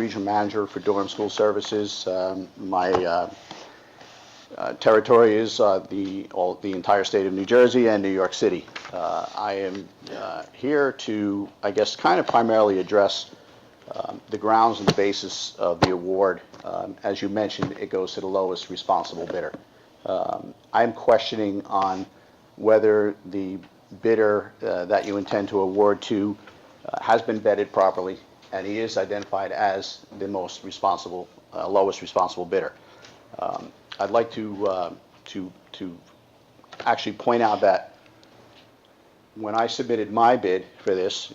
Regional Manager for Durham School Services. My territory is the entire state of New Jersey and New York City. I am here to, I guess, kind of primarily address the grounds and the basis of the award. As you mentioned, it goes to the lowest responsible bidder. I'm questioning on whether the bidder that you intend to award to has been vetted properly, and he is identified as the most responsible, lowest responsible bidder. I'd like to actually point out that when I submitted my bid for this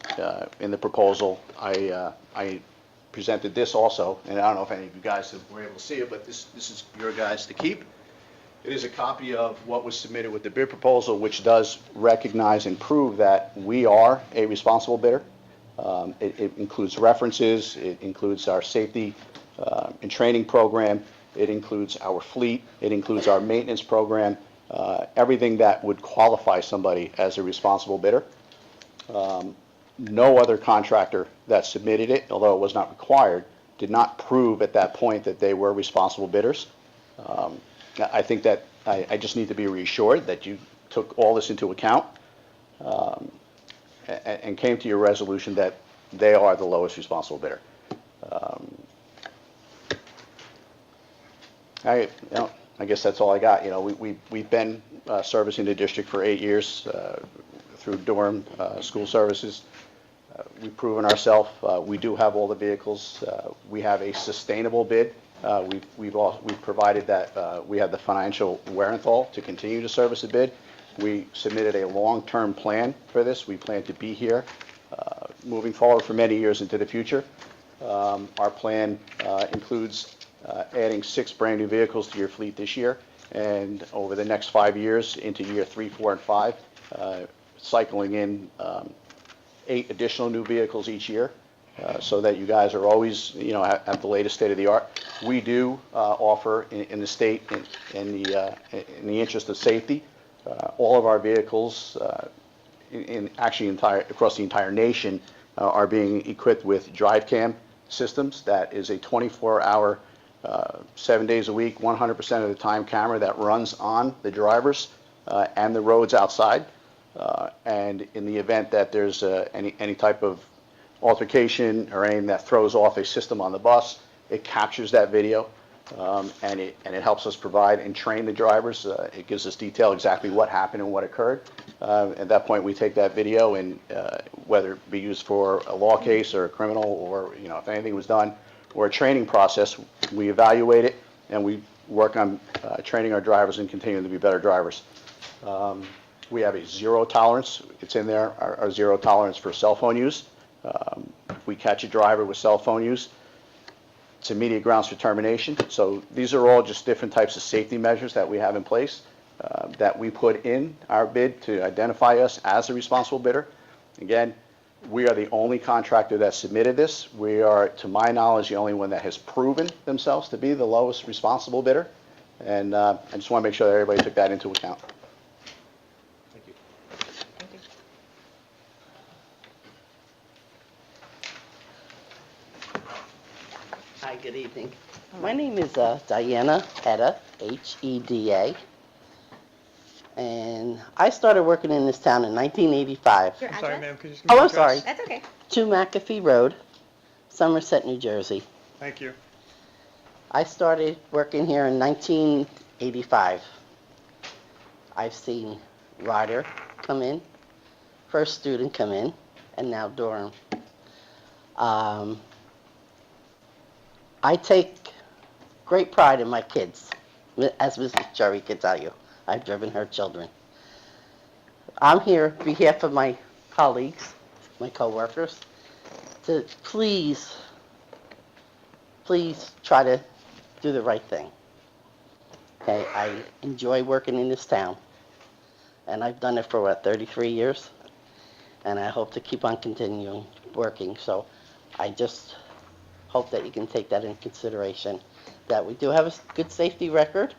in the proposal, I presented this also, and I don't know if any of you guys were able to see it, but this is your guys to keep. It is a copy of what was submitted with the bid proposal, which does recognize and prove that we are a responsible bidder. It includes references, it includes our safety and training program, it includes our fleet, it includes our maintenance program, everything that would qualify somebody as a responsible bidder. No other contractor that submitted it, although it was not required, did not prove at that point that they were responsible bidders. I think that I just need to be reassured that you took all this into account and came to your resolution that they are the lowest responsible bidder. I guess that's all I got. We've been servicing the district for 8 years through Durham School Services. We've proven ourselves. We do have all the vehicles. We have a sustainable bid. We've provided that we have the financial wherewithal to continue to service the bid. We submitted a long-term plan for this. We plan to be here moving forward for many years into the future. Our plan includes adding 6 brand new vehicles to your fleet this year, and over the next 5 years into year 3, 4, and 5, cycling in 8 additional new vehicles each year. So that you guys are always, at the latest state of the art. We do offer in the state, in the interest of safety, all of our vehicles, across the entire nation, are being equipped with DriveCam systems. That is a 24-hour, 7 days a week, 100% of the time camera that runs on the drivers and the roads outside. And in the event that there's any type of altercation or anything that throws off a system on the bus, it captures that video, and it helps us provide and train the drivers. It gives us detail exactly what happened and what occurred. At that point, we take that video and whether it be used for a law case or a criminal, or if anything was done, or a training process, we evaluate it and we work on training our drivers and continuing to be better drivers. We have a zero tolerance. It's in there, our zero tolerance for cell phone use. If we catch a driver with cell phone use, it's immediate grounds for termination. So these are all just different types of safety measures that we have in place that we put in our bid to identify us as a responsible bidder. Again, we are the only contractor that submitted this. We are, to my knowledge, the only one that has proven themselves to be the lowest responsible bidder. And I just want to make sure that everybody took that into account. Thank you. Thank you. Hi, good evening. My name is Diana Heda, H-E-D-A, and I started working in this town in 1985. Your I'm sorry, address? ma'am, could you just give me Oh, your I'm sorry. address? That's okay. 2 McAfee Road, Somerset, New Jersey. Thank you. I started working here in 1985. I've seen Ryder come in, first student come in, and now Durham. I take great pride in my kids, as Mrs. Cherry can tell you. I've driven her children. I'm here on behalf of my colleagues, my coworkers, to please try to do the right thing. Okay, I enjoy working in this town, and I've done it for 33 years, and I hope to keep on continuing working. So I just hope that you can take that into consideration, that we do have a good safety record.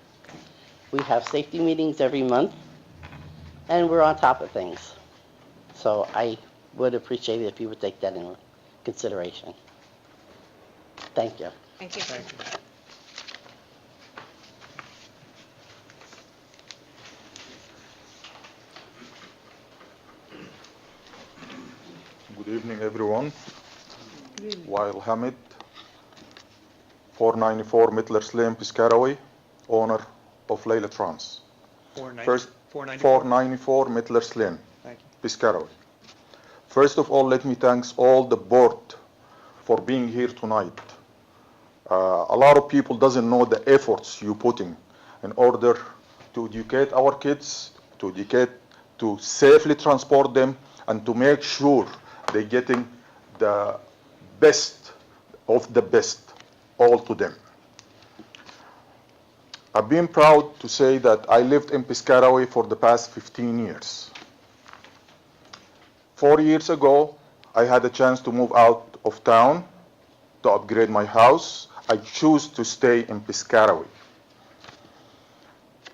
We have safety meetings every month, and we're on top of things. So I would appreciate it if you would take that into consideration. Thank you. Thank you. Thank you. Good evening, everyone. Wael Hamid, 494 Midler's Lane, Piscataway, owner of Layla Trans. 494 Midler's Lane, Thank you. Piscataway. First of all, let me thank all the board for being here tonight. A lot of people doesn't know the efforts you putting in order to educate our kids, to safely transport them, and to make sure they're getting the best of the best all to them. I've been proud to say that I lived in Piscataway for the past 15 years. 4 years ago, I had a chance to move out of town to upgrade my house. I chose to stay in Piscataway.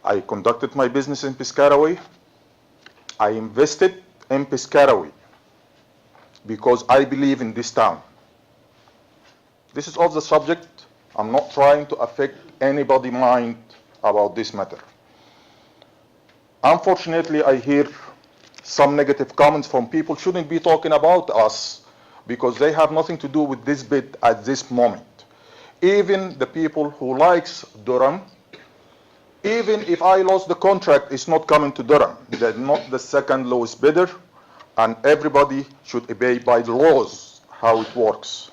I conducted my business in Piscataway. I invested in Piscataway because I believe in this town. This is off the subject. I'm not trying to affect anybody's mind about this matter. Unfortunately, I hear some negative comments from people shouldn't be talking about us because they have nothing to do with this bid at this moment. Even the people who likes Durham, even if I lost the contract, it's not coming to Durham. They're not the second lowest bidder, and everybody should obey by the laws how it works.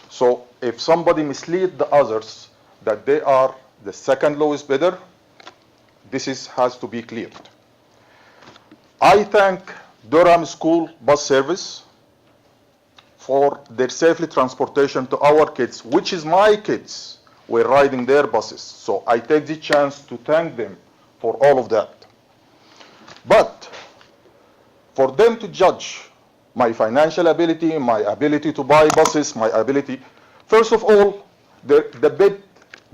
So if somebody mislead the others that they are the second lowest bidder, has to be cleared. I thank Durham School Bus Service for their safely transportation to our kids, which is my kids, were riding their buses. So I take the chance to thank them for all of that. But for them to judge my financial ability, my ability to buy buses, my ability, first of all, the bid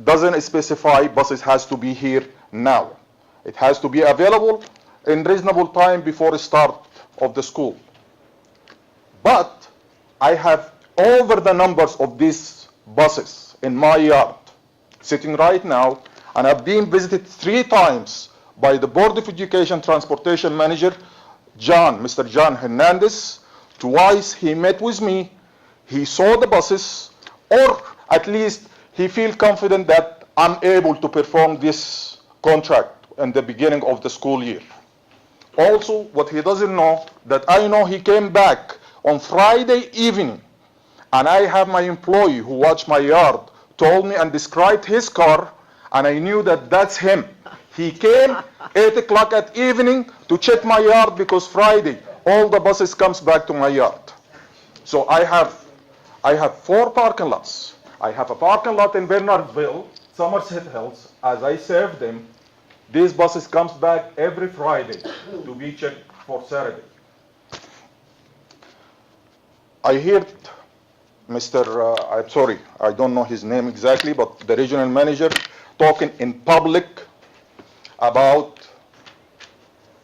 doesn't specify buses has to be here now. It has to be available in reasonable time before the start of the school. But I have over the numbers of these buses in my yard sitting right now, and I've been visited 3 times by the Board of Education Transportation Manager, Mr. John Hernandez. Twice he met with me, he saw the buses, or at least he feels confident that I'm able to perform this contract in the beginning of the school year. Also, what he doesn't know, that I know he came back on Friday evening, and I have my employee who watched my yard told me and described his car, and I knew that that's him. He came 8 o'clock at evening to check my yard because Friday all the buses comes back to my yard. So I have 4 parking lots. I have a parking lot in Bernardville, Somerset Hills. As I serve them, these buses comes back every Friday to be checked for Saturday. I heard I'm sorry, I don't know his name exactly, but the regional manager talking in public about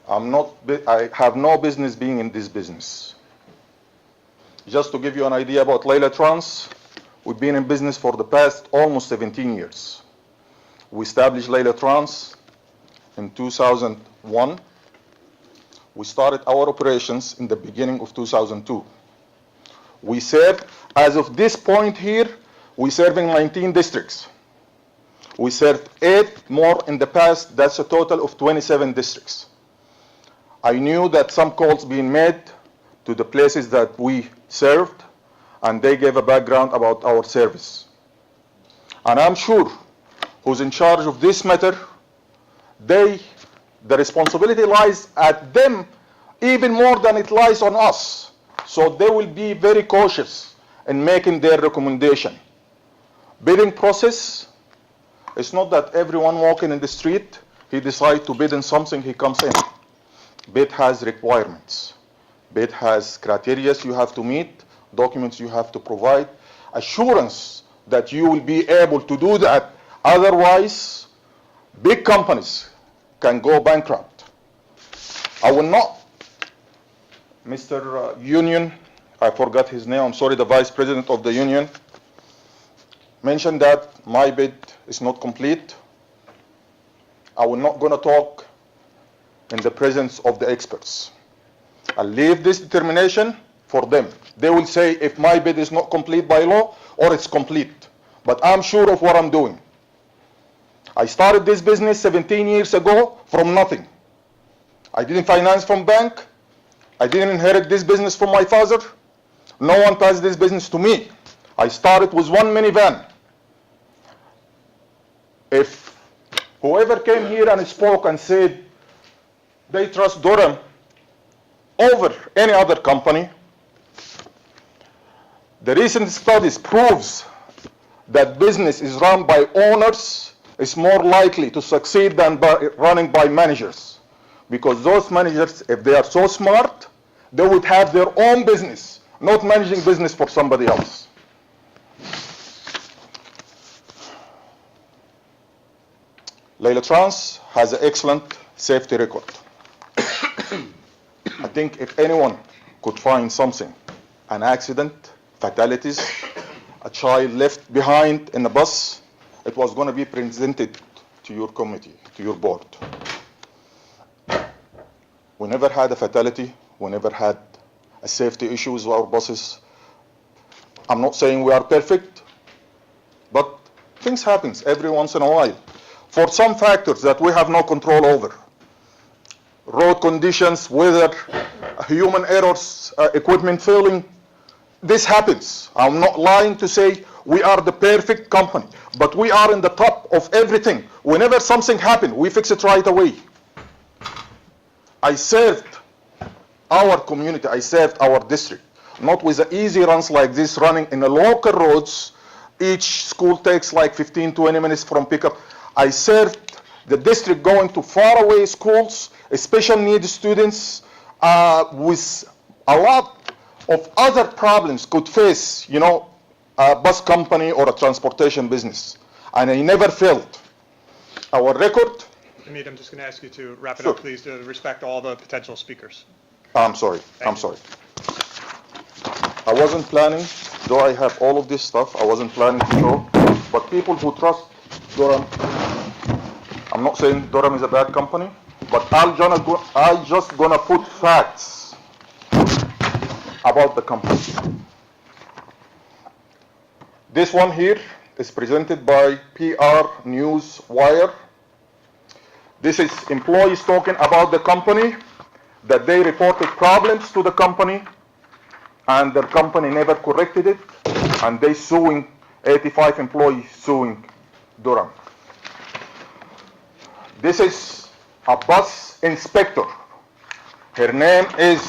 I have no business being in this business. Just to give you an idea about Layla Trans, we've been in business for the past almost 17 years. We established Layla Trans in 2001. We started our operations in the beginning of 2002. We serve, as of this point here, we serve in 19 districts. We served 8 more in the past. That's a total of 27 districts. I knew that some calls being made to the places that we served, and they gave a background about our service. And I'm sure who's in charge of this matter, the responsibility lies at them even more than it lies on us. So they will be very cautious in making their recommendation. Bidding process, it's not that everyone walking in the street, he decides to bid in something, he comes in. Bid has requirements. Bid has criteria you have to meet, documents you have to provide, assurance that you will be able to do that. Otherwise, big companies can go bankrupt. I will not, Mr. Union, I forgot his name, I'm sorry, the Vice President of the Union, mentioned that my bid is not complete. I will not gonna talk in the presence of the experts. I leave this determination for them. They will say if my bid is not complete by law or it's complete. But I'm sure of what I'm doing. I started this business 17 years ago from nothing. I didn't finance from bank. I didn't inherit this business from my father. No one passed this business to me. I started with one minivan. If whoever came here and spoke and said they trust Durham over any other company, the recent studies proves that business is run by owners is more likely to succeed than by running by managers. Because those managers, if they are so smart, they would have their own business, not managing business for somebody else. Layla Trans has an excellent safety record. I think if anyone could find something, an accident, fatalities, a child left behind in a bus, it was going to be presented to your committee, to your board. We never had a fatality. We never had a safety issue with our buses. I'm not saying we are perfect, but things happen every once in a while. For some factors that we have no control over, road conditions, weather, human errors, equipment failing, this happens. I'm not lying to say we are the perfect company, but we are in the top of everything. Whenever something happens, we fix it right away. I served our community, I served our district, not with the easy runs like this running in the local roads. Each school takes like 15, 20 minutes from pickup. I served the district going to faraway schools, special needs students with a lot of other problems could face, a bus company or a transportation business. And I never failed. Our record. Hamid, I'm just going to ask you to wrap it Sure. up, please, to respect all the potential speakers. I'm sorry. Thank I'm you. sorry. I wasn't planning, though I have all of this stuff, I wasn't planning to show. But people who trust Durham, I'm not saying Durham is a bad company, but I'm just gonna put facts about the company. This one here is presented by PR News Wire. This is employees talking about the company, that they reported problems to the company, and the company never corrected it, and they suing 85 employees suing Durham. This is a bus inspector. Her name is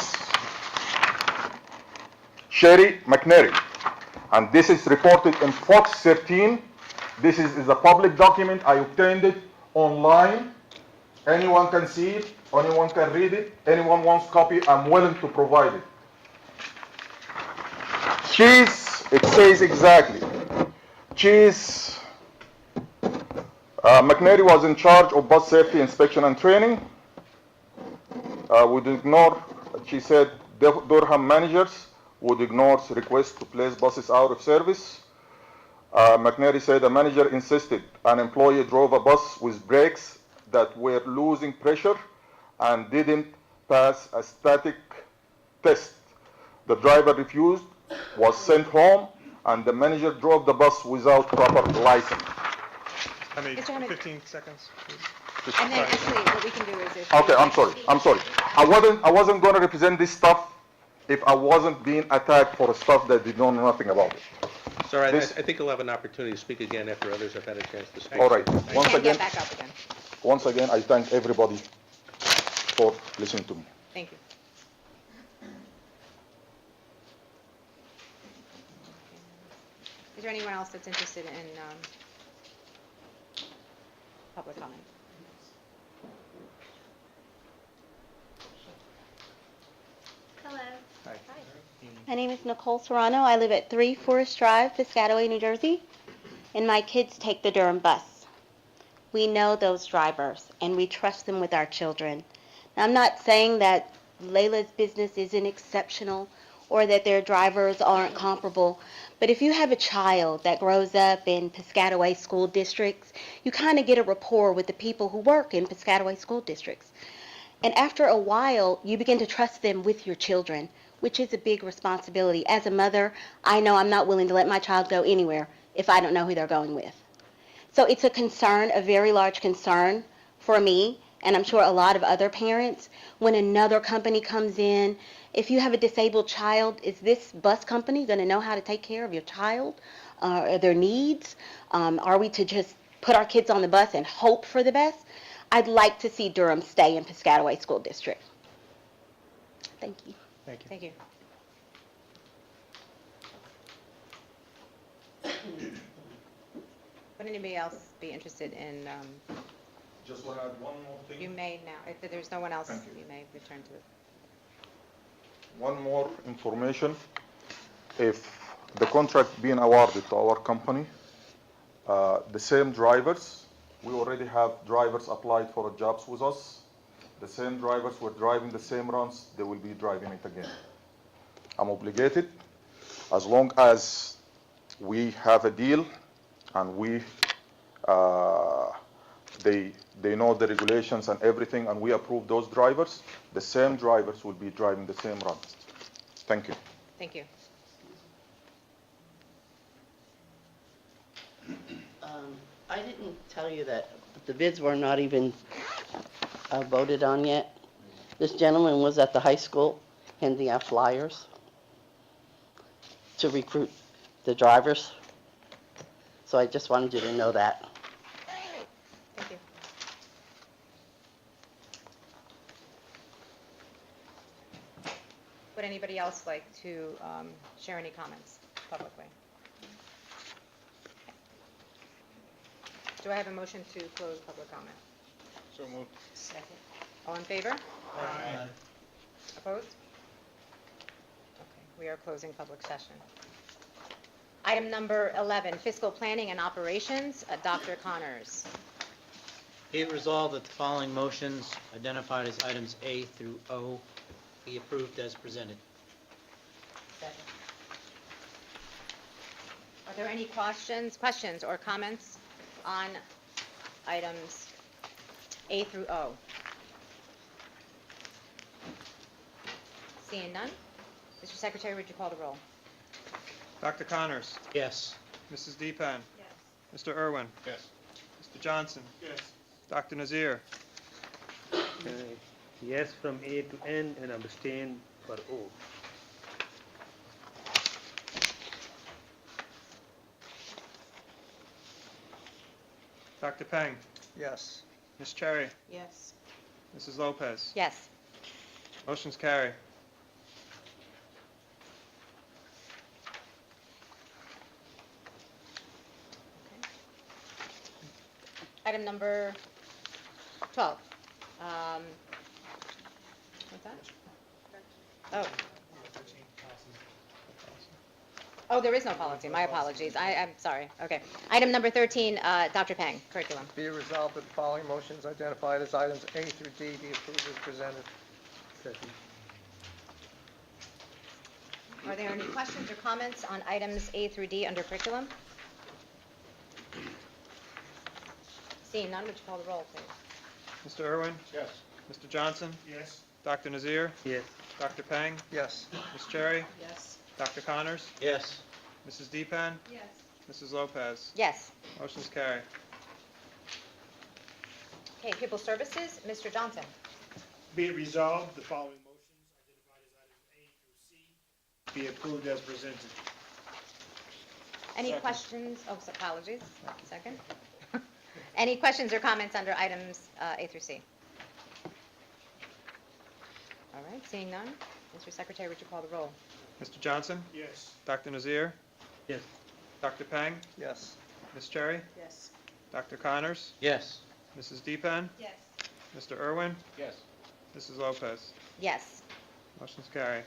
Sherry McNary, and this is reported in Fox 13. This is a public document. I obtained it online. Anyone can see it, anyone can read it, anyone wants copy, I'm willing to provide it. It says exactly, McNary was in charge of bus safety inspection and training. She said, Durham managers would ignore requests to place buses out of service. McNary said a manager insisted an employee drove a bus with brakes that were losing pressure and didn't pass a static test. The driver refused, was sent home, and the manager drove the bus without proper license. Hamid, Mr. Hamid. 15 seconds, please. And then actually, what we can do is if. Okay, I'm sorry. I wasn't gonna represent this stuff if I wasn't being attacked for stuff that they don't know nothing about it. Sir, I This- think you'll have an opportunity to speak again after others have had a chance to speak. All right, You can get back up again. once again, I thank everybody for listening to me. Thank you. Is there anyone else that's interested in public comment? Hello. Hi. My name is Nicole Serrano. I live at 3 Forest Drive, Piscataway, New Jersey, and my kids take the Durham bus. We know those drivers, and we trust them with our children. Now, I'm not saying that Layla's business isn't exceptional or that their drivers aren't comparable, But if you have a child that grows up in Piscataway school districts, you kind of get a rapport with the people who work in Piscataway school districts. And after a while, you begin to trust them with your children, which is a big responsibility. As a mother, I know I'm not willing to let my child go anywhere if I don't know who they're going with. So it's a concern, a very large concern for me, and I'm sure a lot of other parents, when another company comes in. If you have a disabled child, is this bus company going to know how to take care of your child, their needs? Are we to just put our kids on the bus and hope for the best? I'd like to see Durham stay in Piscataway School District. Thank you. Thank you. Thank you. Would anybody else be interested in, Just want to add one more thing. you may now, if there's no one else, Thank you. you may return to it. One more information. If the contract being awarded to our company, the same drivers, we already have drivers applied for jobs with us. The same drivers were driving the same runs, they will be driving it again. I'm obligated, as long as we have a deal and they know the regulations and everything, and we approve those drivers, the same drivers will be driving the same runs. Thank you. Thank you. I didn't tell you that the bids were not even voted on yet. This gentleman was at the high school handing out flyers to recruit the drivers. So I just wanted you to know that. Thank you. Would anybody else like to share any comments publicly? Do I have a motion to close public comment? So moved. Second. All in favor? Opposed? Okay, we are closing public session. Item number 11, fiscal planning and operations, Dr. Connors. Be it resolved that the following motions identified as items A through O be approved as presented. Are there any questions or comments on items A through O? Seeing none, Mr. Secretary, would you call the roll? Dr. Connors, Yes. Mrs. Deepan. Yes. Mr. Irwin. Yes. Mr. Johnson. Yes. Dr. Nazir. Yes from A to N and abstain for O. Dr. Peng. Yes. Ms. Cherry. Yes. Mrs. Lopez. Yes. Motion's carry. Item number 12. What's that? Oh. Oh, there is no policy. My apologies. I'm sorry. Okay. Item number 13, Dr. Peng, curriculum. Be it resolved that the following motions identified as items A through D be approved as presented. Second. Are there any questions or comments on items A through D under curriculum? Seeing none, would you call the roll, please? Mr. Irwin. Yes. Mr. Johnson. Yes. Dr. Nazir. Yes. Dr. Peng. Yes. Ms. Cherry. Yes. Dr. Connors. Yes. Mrs. Deepan. Yes. Mrs. Lopez. Yes. Motion's carry. Okay, pupil services, Mr. Johnson. Be it resolved, the following motions identified as items A through C be approved as presented. Any Second. questions? Oh, apologies. Second. Any questions or comments under items A through C? All right, seeing none. Mr. Secretary, would you call the roll? Mr. Johnson. Yes. Dr. Nazir. Yes. Dr. Peng. Yes. Ms. Cherry. Yes. Dr. Connors. Yes. Mrs. Deepan. Yes. Mr. Irwin. Yes. Mrs. Lopez. Yes. Motion's carry.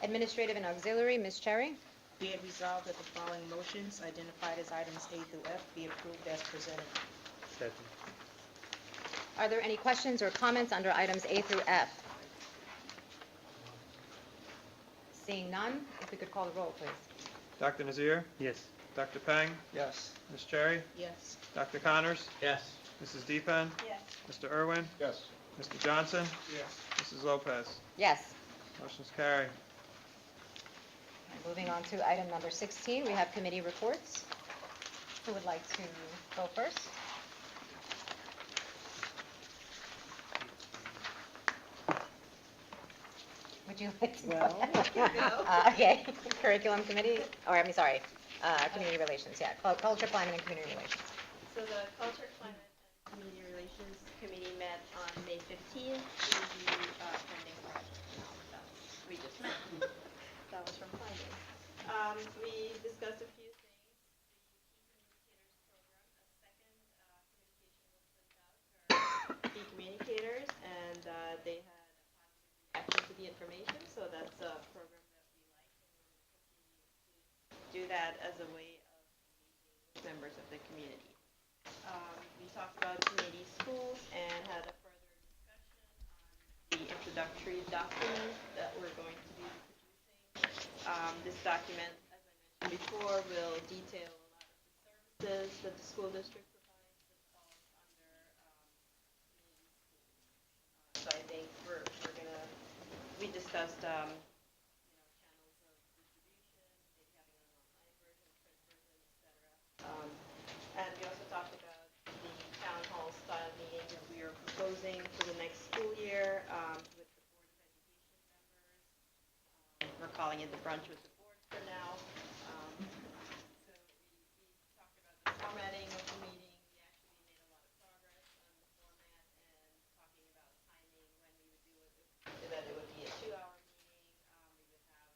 Administrative and auxiliary, Ms. Cherry. Be it resolved that the following motions identified as items A through F be approved as presented. Second. Are there any questions or comments under items A through F? Seeing none, if we could call the roll, please. Dr. Nazir, Yes. Dr. Peng, Yes. Ms. Cherry, Yes. Dr. Connors, Yes. Mrs. Deepan, Yes. Mr. Irwin, Yes. Mr. Johnson, Yes. Mrs. Lopez. Yes. Motion's carried. Moving on to item number 16, we have committee reports. Who would like to go first? Would you like to go? Okay, curriculum committee, or I'm sorry, community relations, yeah, culture, planning, and community relations. So the Culture, Climate, and Community Relations Committee met on May 15th to review pending projects. We just met. That was from finance. We discussed a few things. The Key Communicators program, a second key communicators, and they had a positive reaction to the information, so that's a program that we like, and we're going to continue to do that as a way of engaging with members of the community. We talked about 280 schools and had a further discussion on the introductory document that we're going to be producing. This document, as I mentioned before, will detail a lot of the services that the school district provides that falls under community schools. So I think we discussed channels of distribution, maybe having an online version, print version, etc. And we also talked about the town hall style meeting that we are proposing for the next school year with the Board of Education members. We're calling it the Brunch with the Board for now. So we talked about the formatting of the meeting. We actually made a lot of progress on the format and talking about timing when we would do it, that it would be a 2-hour meeting. We would have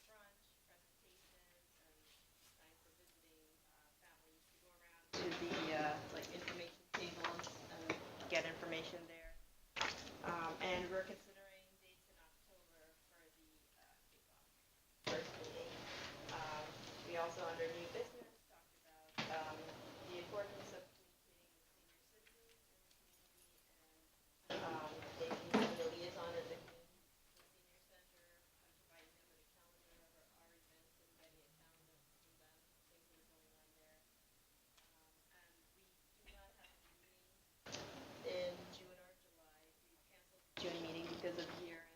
brunch, presentations, and time for visiting families to go around to the information tables and get information there. And we're considering dates in October for the kickoff first meeting. We also, under new business, talked about the importance of communicating with senior citizens in the community and making the liaison at the senior center, providing them with a calendar of our events, inviting a calendar from them, things that are going on there. And we do not have a meeting in June or July. We canceled the June meeting because of year-end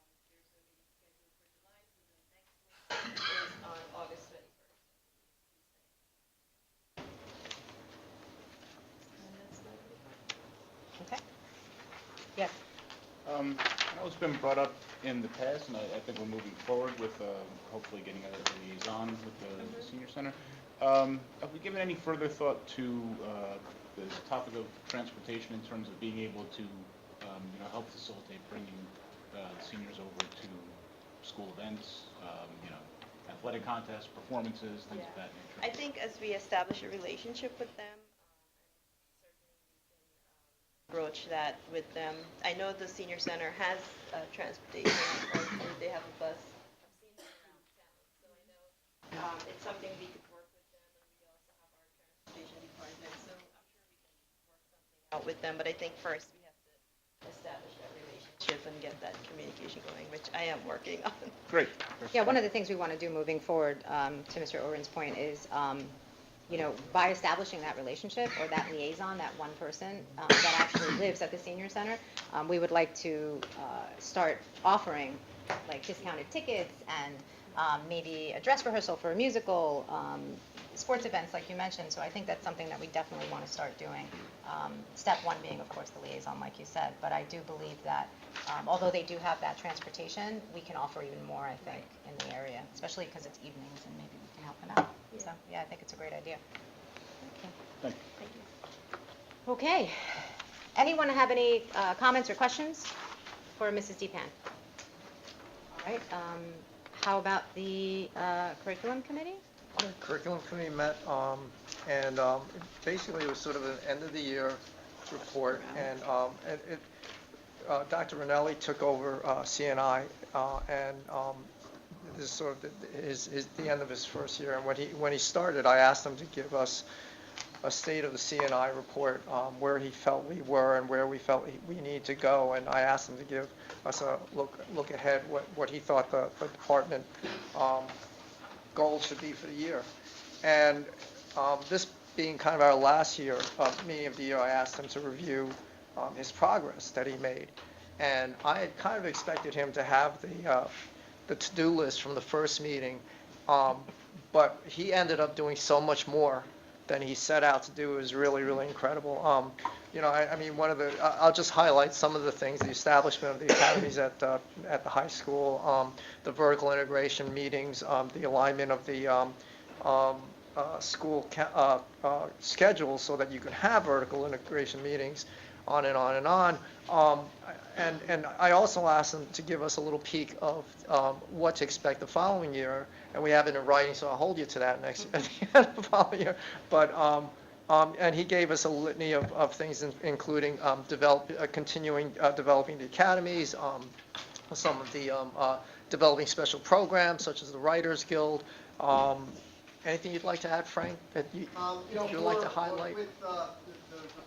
activities that are competing. There's a meeting scheduled for July, so the next one is on August 21st. And that's my report. Okay. Yes. I know it's been brought up in the past, and I think we're moving forward with hopefully getting a liaison with the senior center. Have we given any further thought to the topic of transportation in terms of being able to help facilitate bringing seniors over to school events, athletic contests, performances, things of that nature? I think as we establish a relationship with them, certainly we can broach that with them. I know the senior center has transportation, or they have a bus. I've seen them around town, so I know it's something we could work with them, and we also have our transportation department, so I'm sure we can work something out with them. But I think first we have to establish that relationship and get that communication going, which I am working on. Great. Yeah, one of the things we want to do moving forward, to Mr. Oren's point, is, by establishing that relationship or that liaison, that one person that actually lives at the senior center, we would like to start offering like discounted tickets and maybe a dress rehearsal for a musical, sports events like you mentioned. So I think that's something that we definitely want to start doing. Step one being, of course, the liaison, like you said. But I do believe that although they do have that transportation, we can offer even more, I think, in the area, especially because it's evenings and maybe we can help them out. So, yeah, I think it's a great idea. Thank you. Okay. Anyone have any comments or questions for Mrs. Deepan? All right. How about the curriculum committee? The curriculum committee met, and basically it was sort of an end-of-the-year report, and Dr. Ranelli took over CNI, and this is sort of the end of his first year. And when he started, I asked him to give us a state of the CNI report, where he felt we were and where we felt we need to go. And I asked him to give us a look ahead, what he thought the department goals should be for the year. And this being kind of our last year, meeting of the year, I asked him to review his progress that he made. And I had kind of expected him to have the to-do list from the first meeting, but he ended up doing so much more than he set out to do. It was really, really incredible. I mean, I'll just highlight some of the things: the establishment of the academies at the high school, the vertical integration meetings, the alignment of the school schedule so that you can have vertical integration meetings, on and on and on. And I also asked them to give us a little peek of what to expect the following year, and we have it in writing, so I'll hold you to that next at the end of the following year. But and he gave us a litany of things, including continuing developing the academies, some of the developing special programs such as the Writers Guild. Anything you'd like to add, Frank, that you'd like to highlight? With the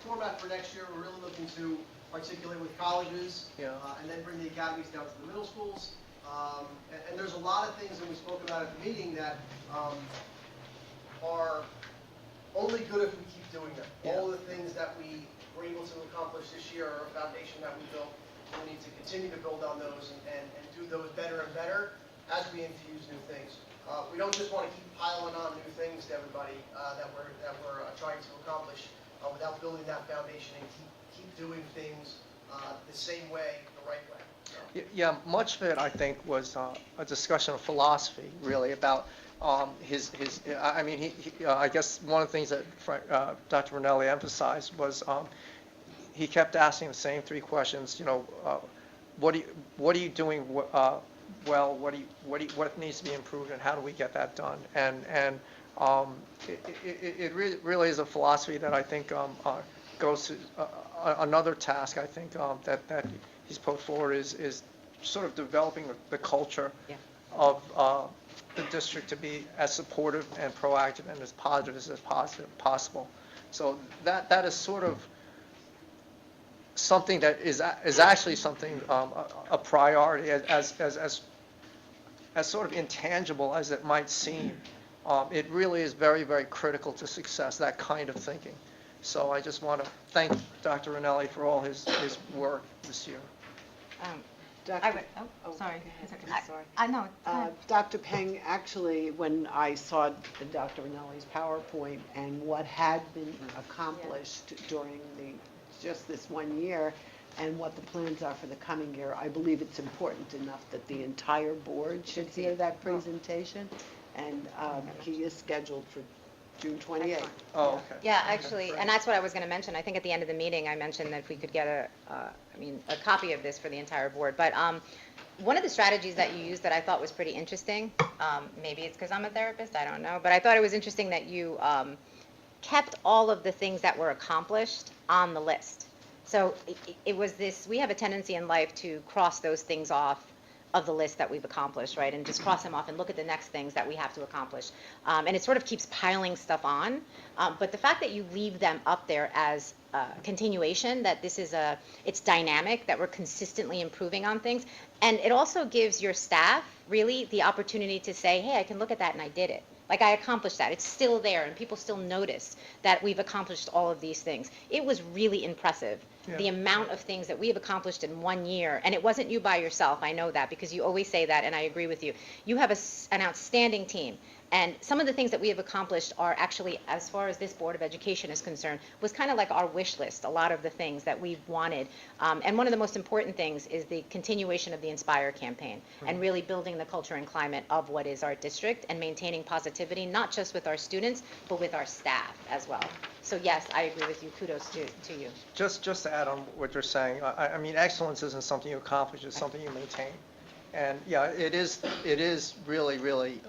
format for next year, we're really looking to articulate with colleges, and then bring the academies down to the middle schools. And there's a lot of things that we spoke about at the meeting that are only good if we keep doing them. All the things that we were able to accomplish this year are a foundation that we built. We need to continue to build on those and do those better and better as we infuse new things. We don't just want to keep piling on new things to everybody that we're trying to accomplish without building that foundation and keep doing things the same way, the right way. So. Yeah, much of it, I think, was a discussion of philosophy, really, about his. I mean, I guess one of the things that Dr. Ranelli emphasized was he kept asking the same three questions. What are you doing well? What needs to be improved, and how do we get that done? And it really is a philosophy that I think goes to another task. I think that he's put forward is sort of developing the culture of the district to be as supportive and proactive and as positive as possible. So that is sort of something that is actually something a priority as sort of intangible as it might seem. It really is very, very critical to success, that kind of thinking. So I just want to thank Dr. Ranelli for all his work this year. Sorry. Sorry. I know. Dr. Peng, actually, when I saw Dr. Ranelli's PowerPoint and what had been accomplished during just this 1 year and what the plans are for the coming year, I believe it's important enough that the entire board should hear that presentation. And he is scheduled for June 28th. Oh, okay. Yeah, actually, and that's what I was going to mention. I think at the end of the meeting, I mentioned that if we could get a copy of this for the entire board. But one of the strategies that you used that I thought was pretty interesting, maybe it's because I'm a therapist, I don't know, but I thought it was interesting that you kept all of the things that were accomplished on the list. So it was this, we have a tendency in life to cross those things off of the list that we've accomplished, right? And just cross them off and look at the next things that we have to accomplish. And it sort of keeps piling stuff on. But the fact that you leave them up there as continuation, that this is it's dynamic, that we're consistently improving on things. And it also gives your staff really the opportunity to say, hey, I can look at that and I did it. Like, I accomplished that. It's still there, and people still notice that we've accomplished all of these things. It was really impressive, the amount of things that we have accomplished in 1 year. And it wasn't you by yourself. I know that, because you always say that, and I agree with you. You have an outstanding team. And some of the things that we have accomplished are actually, as far as this Board of Education is concerned, was kind of like our wish list, a lot of the things that we've wanted. And one of the most important things is the continuation of the Inspire campaign and really building the culture and climate of what is our district and maintaining positivity, not just with our students, but with our staff as well. So yes, I agree with you. Kudos to you. Just to add on what you're saying, I mean, excellence isn't something you accomplish, it's something you maintain. And yeah, it is really, really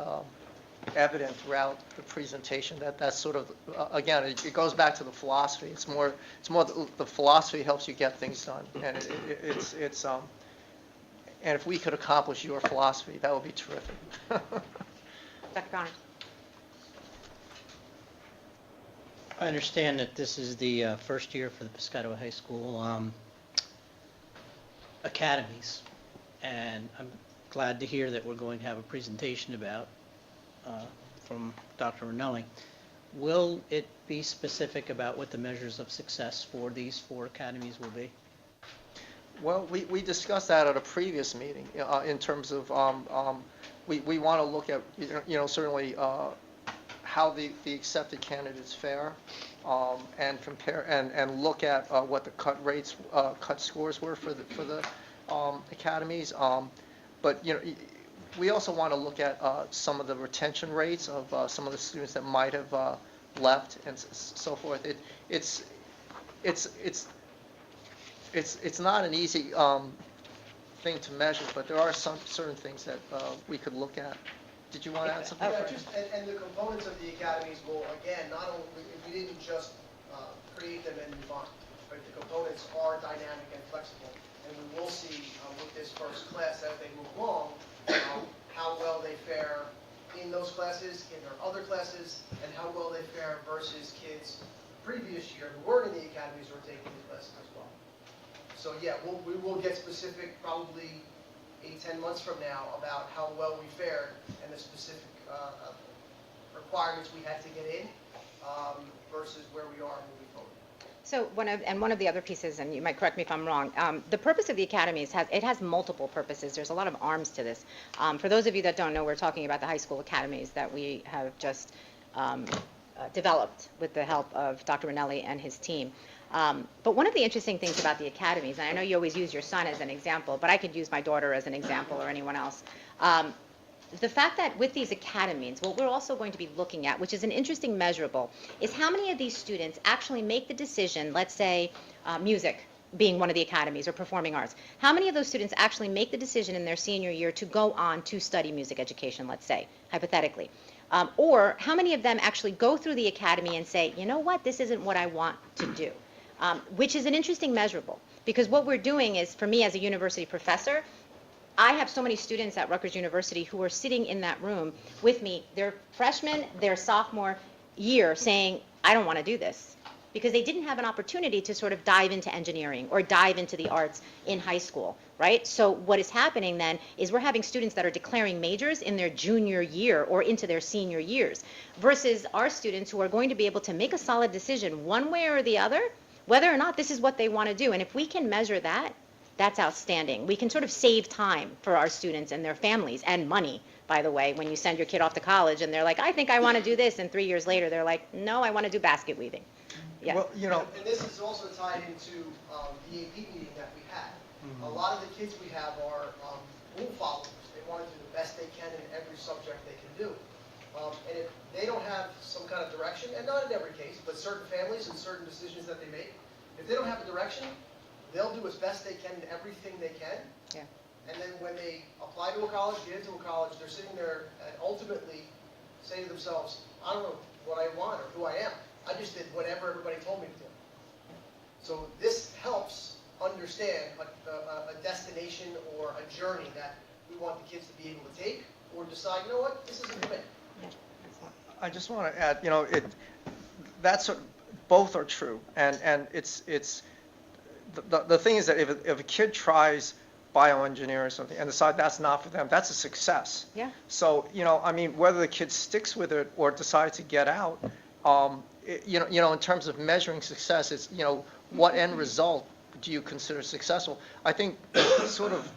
evident throughout the presentation that that's sort of, again, it goes back to the philosophy. It's more the philosophy helps you get things done, and it's and if we could accomplish your philosophy, that would be terrific. Dr. Connors. I understand that this is the first year for the Piscataway High School academies, and I'm glad to hear that we're going to have a presentation about, from Dr. Ranelli. Will it be specific about what the measures of success for these 4 academies will be? Well, we discussed that at a previous meeting, in terms of, we want to look at, certainly, how the accepted candidates fare, and compare, and look at what the cut rates, cut scores were for the academies. But, we also want to look at some of the retention rates of some of the students that might have left and so forth. It's not an easy thing to measure, but there are some certain things that we could look at. Did you want to add something? Yeah, and the components of the academies will, again, not only, we didn't just create them and move on, but the components are dynamic and flexible. And we will see with this first class, as they move along, how well they fare in those classes, in their other classes, and how well they fare versus kids previous year who weren't in the academies or taking the classes as well. So yeah, we will get specific probably 8-10 months from now about how well we fared and the specific requirements we had to get in versus where we are moving forward. So one of the other pieces, and you might correct me if I'm wrong, the purpose of the academies has multiple purposes. There's a lot of arms to this. For those of you that don't know, we're talking about the high school academies that we have just developed with the help of Dr. Ranelli and his team. But one of the interesting things about the academies, and I know you always use your son as an example, but I could use my daughter as an example or anyone else. The fact that with these academies, what we're also going to be looking at, which is an interesting measurable, is how many of these students actually make the decision, let's say music being one of the academies or performing arts, how many of those students actually make the decision in their senior year to go on to study music education, let's say, hypothetically. Or how many of them actually go through the academy and say, you know what, this isn't what I want to do, which is an interesting measurable. Because what we're doing is, for me as a university professor, I have so many students at Rutgers University who are sitting in that room with me, their freshman, their sophomore year, saying, I don't want to do this. Because they didn't have an opportunity to sort of dive into engineering or dive into the arts in high school, right? So what is happening then is we're having students that are declaring majors in their junior year or into their senior years, versus our students who are going to be able to make a solid decision one way or the other, whether or not this is what they want to do. And if we can measure that, that's outstanding. We can sort of save time for our students and their families, and money, by the way, when you send your kid off to college and they're like, I think I want to do this, and 3 years later they're like, no, I want to do basket weaving. Yeah. Well, And this is also tied into the AP meeting that we had. A lot of the kids we have are rule followers. They want to do the best they can in every subject they can do. And if they don't have some kind of direction, and not in every case, but certain families and certain decisions that they make, if they don't have a direction, they'll do as best they can in everything they can. Yeah. And then when they apply to a college, get into a college, they're sitting there and ultimately say to themselves, I don't know what I want or who I am. I just did whatever everybody told me to do. So this helps understand a destination or a journey that we want the kids to be able to take, or decide, you know what, this isn't for me. I just want to add, that's both are true, and it's the thing is that if a kid tries bioengineering or something and decide that's not for them, that's a success. Yeah. So whether the kid sticks with it or decides to get out, in terms of measuring success, it's what end result do you consider successful? I think sort of